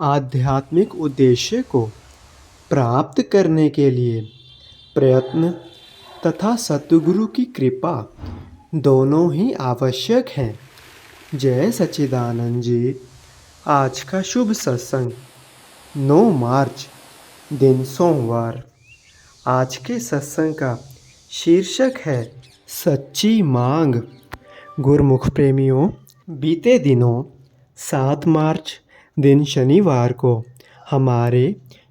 आध्यात्मिक उद्देश्य को प्राप्त करने के लिए प्रयत्न तथा सतगुरु की कृपा दोनों ही आवश्यक हैं। जय सच्चिदानंद जी। आज का शुभ सत्संग 9 मार्च दिन सोमवार। आज के सत्संग का शीर्षक है सच्ची मांग। गुरमुख प्रेमियों, बीते दिनों 7 मार्च दिन शनिवार को हमारे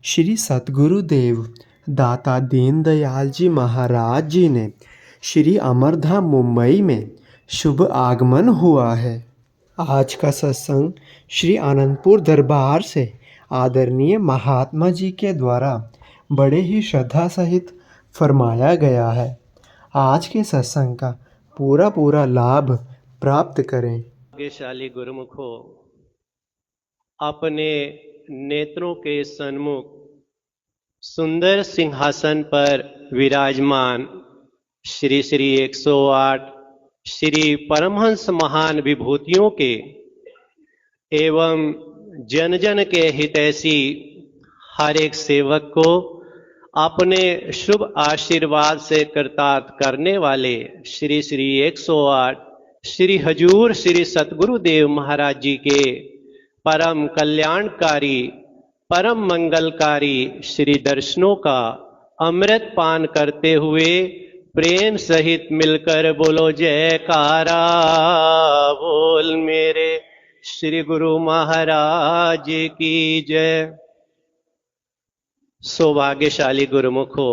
श्री सतगुरुदेव दाता दीनदयाल जी महाराज जी ने श्री अमरधाम मुंबई में शुभ आगमन हुआ है। आज का सत्संग श्री आनंदपुर दरबार से आदरणीय महात्मा जी के द्वारा बड़े ही श्रद्धा सहित फरमाया गया है। आज के सत्संग का पूरा लाभ प्राप्त करें। भाग्यशाली गुरुमुखो, अपने नेत्रों के सन्मुख सुंदर सिंहासन पर विराजमान श्री श्री 108 श्री परमहंस महान विभूतियों के एवं जन जन के हितैषी हर एक सेवक को अपने शुभ आशीर्वाद से कृतार्थ करने वाले श्री श्री 108 श्री हजूर श्री सतगुरुदेव महाराज जी के परम कल्याणकारी परम मंगलकारी श्री दर्शनों का अमृत पान करते हुए प्रेम सहित मिलकर बोलो जयकारा बोल मेरे श्री गुरु महाराज की जय। सौभाग्यशाली गुरुमुखो,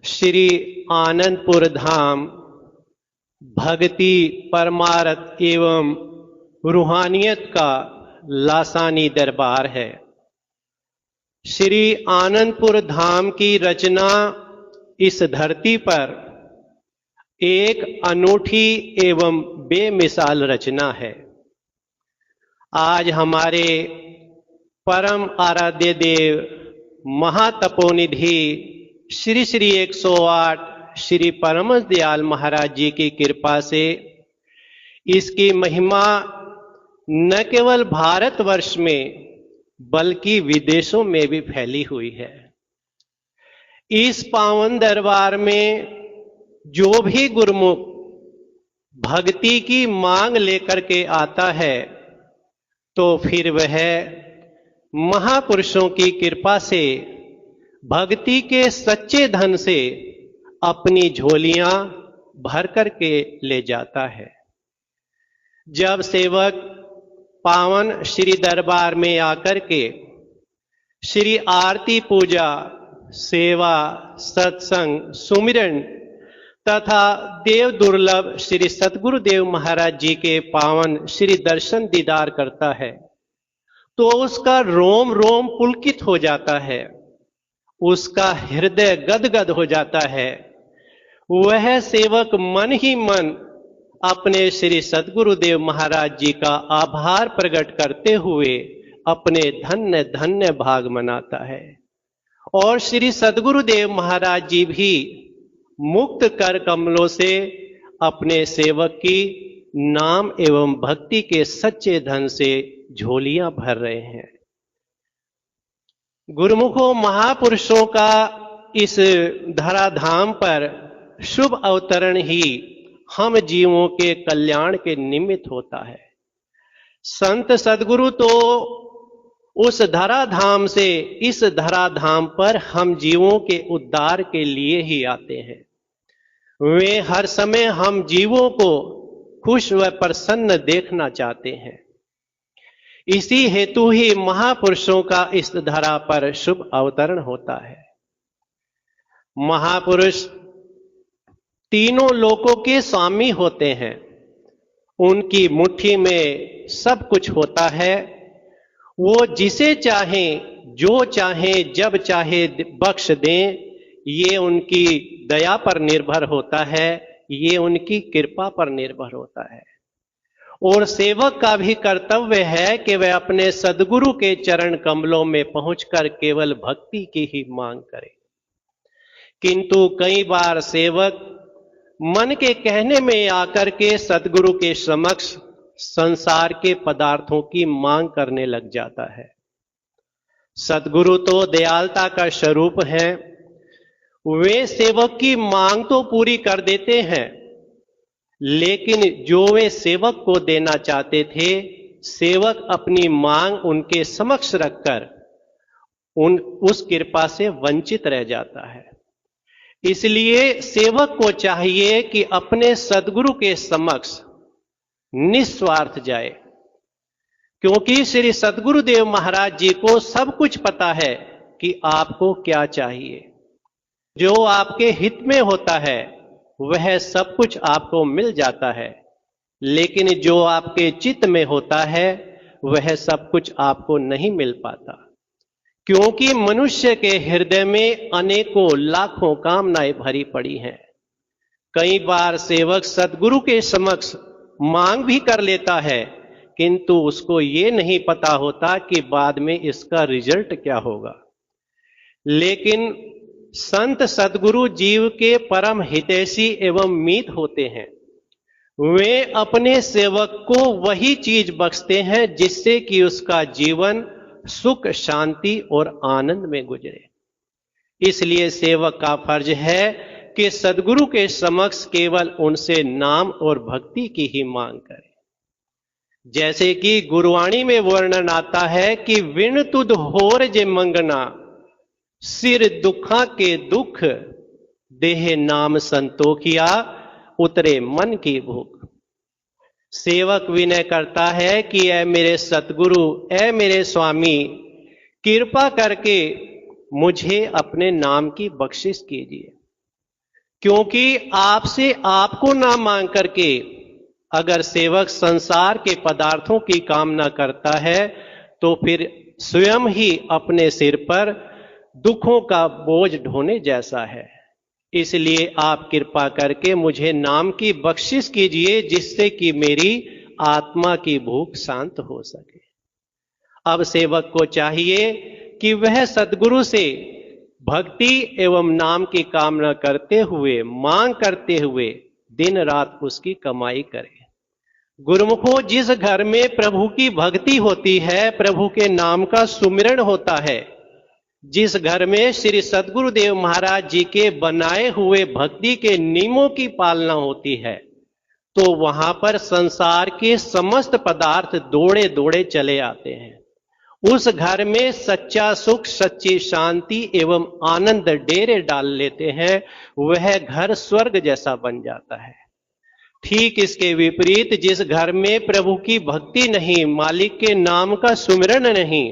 श्री आनंदपुर धाम भक्ति परमार्थ एवं रूहानियत का लासानी दरबार है। श्री आनंदपुर धाम की रचना इस धरती पर एक अनूठी एवं बेमिसाल रचना है। आज हमारे परम आराध्य देव महातपोनिधि श्री श्री 108 श्री परमहंस दयाल महाराज जी की कृपा से इसकी महिमा न केवल भारतवर्ष में बल्कि विदेशों में भी फैली हुई है। इस पावन दरबार में जो भी गुरुमुख भक्ति की मांग लेकर के आता है तो फिर वह महापुरुषों की कृपा से भक्ति के सच्चे धन से अपनी झोलियां भर करके ले जाता है। जब सेवक पावन श्री दरबार में आकर के श्री आरती पूजा सेवा सत्संग सुमिरन तथा देव दुर्लभ श्री सतगुरुदेव महाराज जी के पावन श्री दर्शन दीदार करता है तो उसका रोम रोम पुलकित हो जाता है, उसका हृदय गदगद हो जाता है। वह सेवक मन ही मन अपने श्री सतगुरुदेव महाराज जी का आभार प्रकट करते हुए अपने धन्य धन्य भाग मनाता है और श्री सतगुरुदेव महाराज जी भी मुक्त कर कमलों से अपने सेवक की नाम एवं भक्ति के सच्चे धन से झोलियां भर रहे हैं। गुरुमुखों, महापुरुषों का इस धराधाम पर शुभ अवतरण ही हम जीवों के कल्याण के निमित्त होता है। संत सद्गुरु तो उस धराधाम से इस धराधाम पर हम जीवों के उद्धार के लिए ही आते हैं। वे हर समय हम जीवों को खुश व प्रसन्न देखना चाहते हैं। इसी हेतु ही महापुरुषों का इस धरा पर शुभ अवतरण होता है। महापुरुष तीनों लोकों के स्वामी होते हैं। उनकी मुट्ठी में सब कुछ होता है। वो जिसे चाहें जो चाहें जब चाहे बख्श दें। ये उनकी दया पर निर्भर होता है, ये उनकी कृपा पर निर्भर होता है। और सेवक का भी कर्तव्य है कि वह अपने सद्गुरु के चरण कमलों में पहुंचकर केवल भक्ति की ही मांग करे। किंतु कई बार सेवक मन के कहने में आकर के सद्गुरु के समक्ष संसार के पदार्थों की मांग करने लग जाता है। सद्गुरु तो दयालुता का स्वरूप है, वे सेवक की मांग तो पूरी कर देते हैं, लेकिन जो वे सेवक को देना चाहते थे, सेवक अपनी मांग उनके समक्ष रखकर उस कृपा से वंचित रह जाता है। इसलिए सेवक को चाहिए कि अपने सद्गुरु के समक्ष निस्वार्थ जाए, क्योंकि श्री सद्गुरुदेव महाराज जी को सब कुछ पता है कि आपको क्या चाहिए। जो आपके हित में होता है वह सब कुछ आपको मिल जाता है, लेकिन जो आपके चित्त में होता है वह सब कुछ आपको नहीं मिल पाता, क्योंकि मनुष्य के हृदय में अनेकों लाखों कामनाएं भरी पड़ी हैं। कई बार सेवक सद्गुरु के समक्ष मांग भी कर लेता है, किंतु उसको ये नहीं पता होता कि बाद में इसका रिजल्ट क्या होगा। लेकिन संत सद्गुरु जीव के परम हितैषी एवं मीत होते हैं। वे अपने सेवक को वही चीज बख्शते हैं जिससे कि उसका जीवन सुख, शांति और आनंद में गुजरे। इसलिए सेवक का फर्ज है कि सद्गुरु के समक्ष केवल उनसे नाम और भक्ति की ही मांग करे। जैसे कि गुरुवाणी में वर्णन आता है कि विण तुद होर जे मंगना, सिर दुखा के दुख, देह नाम संतोखिया, उतरे मन की भूख। सेवक विनय करता है कि ऐ मेरे सतगुरु, ऐ मेरे स्वामी, कृपा करके मुझे अपने नाम की बख्शिश कीजिए, क्योंकि आपसे आपको नाम मांग करके अगर सेवक संसार के पदार्थों की कामना करता है तो फिर स्वयं ही अपने सिर पर दुखों का बोझ ढोने जैसा है। इसलिए आप कृपा करके मुझे नाम की बख्शिश कीजिए, जिससे कि मेरी आत्मा की भूख शांत हो सके। अब सेवक को चाहिए कि वह सद्गुरु से भक्ति एवं नाम की कामना करते हुए, मांग करते हुए दिन रात उसकी कमाई करे। गुरुमुखों, जिस घर में प्रभु की भक्ति होती है, प्रभु के नाम का सुमिरन होता है, जिस घर में श्री सद्गुरुदेव महाराज जी के बनाए हुए भक्ति के नियमों की पालना होती है, तो वहां पर संसार के समस्त पदार्थ दौड़े दौड़े चले आते हैं। उस घर में सच्चा सुख, सच्ची शांति एवं आनंद डेरे डाल लेते हैं। वह घर स्वर्ग जैसा बन जाता है। ठीक इसके विपरीत, जिस घर में प्रभु की भक्ति नहीं, मालिक के नाम का सुमिरन नहीं,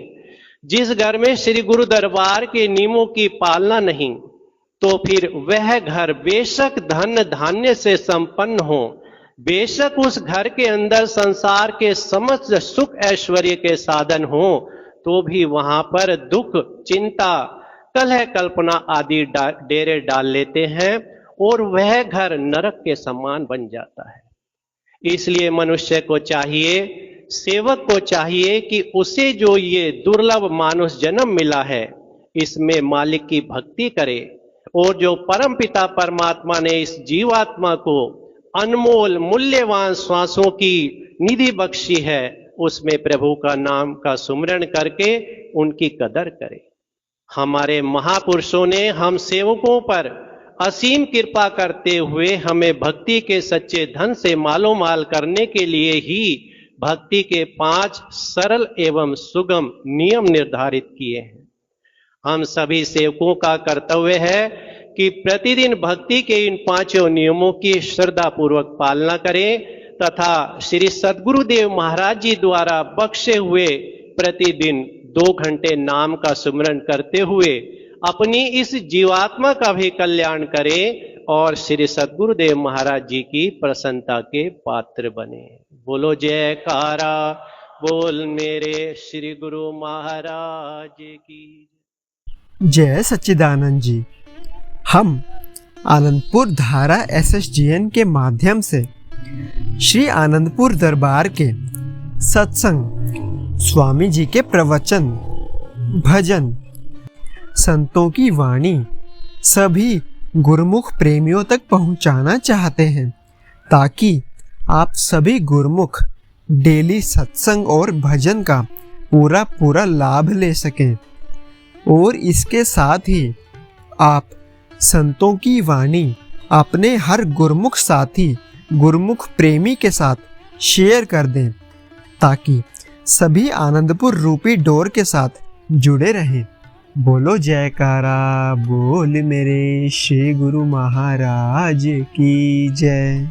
जिस घर में श्री गुरु दरबार के नियमों की पालना नहीं, तो फिर वह घर बेशक धन धान्य से संपन्न हो, बेशक उस घर के अंदर संसार के समस्त सुख ऐश्वर्य के साधन हो, तो भी वहां पर दुख, चिंता, कलह, कल्पना आदि डेरे डाल लेते हैं और वह घर नरक के समान बन जाता है। इसलिए मनुष्य को चाहिए, सेवक को चाहिए कि उसे जो ये दुर्लभ मानुष जन्म मिला है, इसमें मालिक की भक्ति करे, और जो परम पिता परमात्मा ने इस जीवात्मा को अनमोल मूल्यवान श्वासों की निधि बख्शी है, उसमें प्रभु का नाम का सुमिरन करके उनकी कदर करे। हमारे महापुरुषों ने हम सेवकों पर असीम कृपा करते हुए हमें भक्ति के सच्चे धन से मालो माल करने के लिए ही भक्ति के 5 सरल एवं सुगम नियम निर्धारित किए हैं। हम सभी सेवकों का कर्तव्य है कि प्रतिदिन भक्ति के इन 5 नियमों की श्रद्धा पूर्वक पालना करें तथा श्री सद्गुरुदेव महाराज जी द्वारा बख्शे हुए प्रतिदिन 2 घंटे नाम का सुमिरन करते हुए अपनी इस जीवात्मा का भी कल्याण करें और श्री सद्गुरुदेव महाराज जी की प्रसन्नता के पात्र बने। बोलो जयकारा बोल मेरे श्री गुरु महाराज की। जय सच्चिदानंद जी। हम आनंदपुर धारा SSGN के माध्यम से श्री आनंदपुर दरबार के सत्संग, स्वामी जी के प्रवचन, भजन, संतों की वाणी सभी गुरुमुख प्रेमियों तक पहुंचाना चाहते हैं, ताकि आप सभी गुरुमुख डेली सत्संग और भजन का पूरा लाभ ले सकें। और इसके साथ ही आप संतों की वाणी अपने हर गुरमुख साथी, गुरमुख प्रेमी के साथ शेयर कर दें, ताकि सभी आनंदपुर रूपी डोर के साथ जुड़े रहें। बोलो जयकारा बोल मेरे श्री गुरु महाराज की जय।